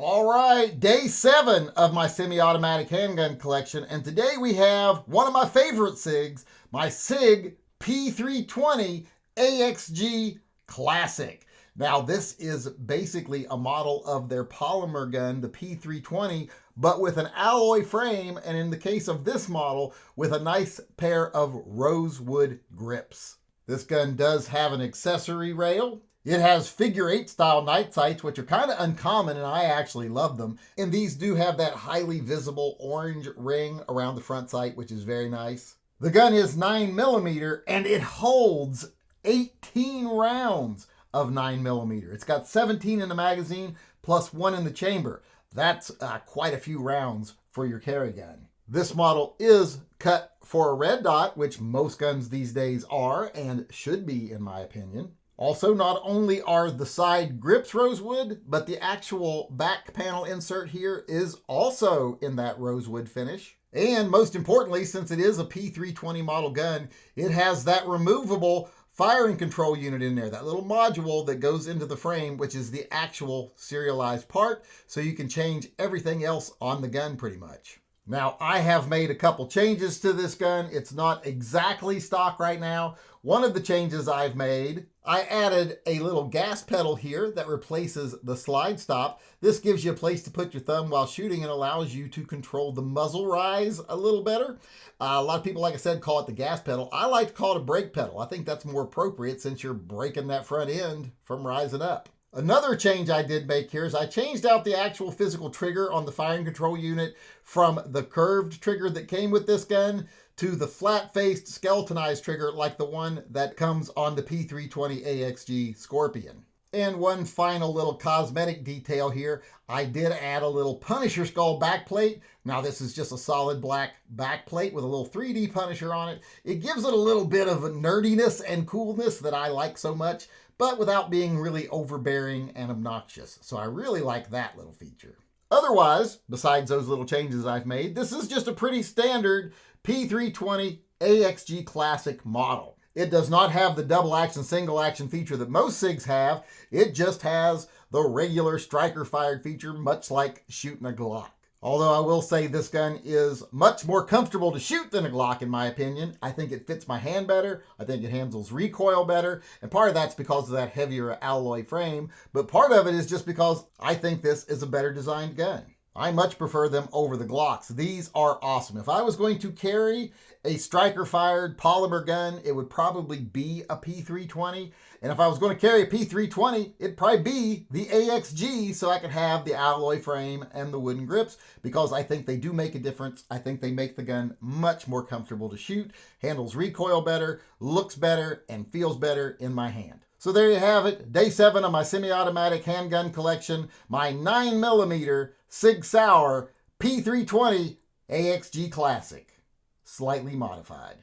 All right, day 7 of my semi-automatic handgun collection, and today we have one of my favorite SIGs, my SIG P320 AXG Classic. Now this is basically a model of their polymer gun, the P320, but with an alloy frame, and in the case of this model, with a nice pair of rosewood grips. This gun does have an accessory rail. It has figure 8 style night sights, which are kind of uncommon, and I actually love them. And these do have that highly visible orange ring around the front sight, which is very nice. The gun is 9mm, and it holds 18 rounds of 9mm. It's got 17 in the magazine, plus 1 in the chamber. That's quite a few rounds for your carry gun. This model is cut for a red dot, which most guns these days are, and should be, in my opinion. Also, not only are the side grips rosewood, but the actual back panel insert here is also in that rosewood finish. And most importantly, since it is a P320 model gun, it has that removable firing control unit in there, that little module that goes into the frame, which is the actual serialized part, so you can change everything else on the gun pretty much. Now, I have made a couple changes to this gun. It's not exactly stock right now. One of the changes I've made, I added a little gas pedal here that replaces the slide stop. This gives you a place to put your thumb while shooting and allows you to control the muzzle rise a little better. A lot of people, like I said, call it the gas pedal. I like to call it a brake pedal. I think that's more appropriate since you're braking that front end from rising up. Another change I did make here is I changed out the actual physical trigger on the firing control unit from the curved trigger that came with this gun to the flat-faced skeletonized trigger like the one that comes on the P320 AXG Scorpion. And one final little cosmetic detail here, I did add a little Punisher skull backplate. Now this is just a solid black backplate with a little 3D Punisher on it. It gives it a little bit of a nerdiness and coolness that I like so much, but without being really overbearing and obnoxious. So I really like that little feature. Otherwise, besides those little changes I've made, this is just a pretty standard P320 AXG Classic model. It does not have the double action, single action feature that most SIGs have. It just has the regular striker fired feature, much like shooting a Glock. Although I will say this gun is much more comfortable to shoot than a Glock, in my opinion. I think it fits my hand better. I think it handles recoil better. And part of that's because of that heavier alloy frame. But part of it is just because I think this is a better designed gun. I much prefer them over the Glocks. These are awesome. If I was going to carry a striker-fired polymer gun, it would probably be a P320. And if I was going to carry a P320, it'd probably be the AXG so I could have the alloy frame and the wooden grips because I think they do make a difference. I think they make the gun much more comfortable to shoot, handles recoil better, looks better, and feels better in my hand. So there you have it, day 7 of my semi-automatic handgun collection, my 9mm SIG Sauer P320 AXG Classic, slightly modified.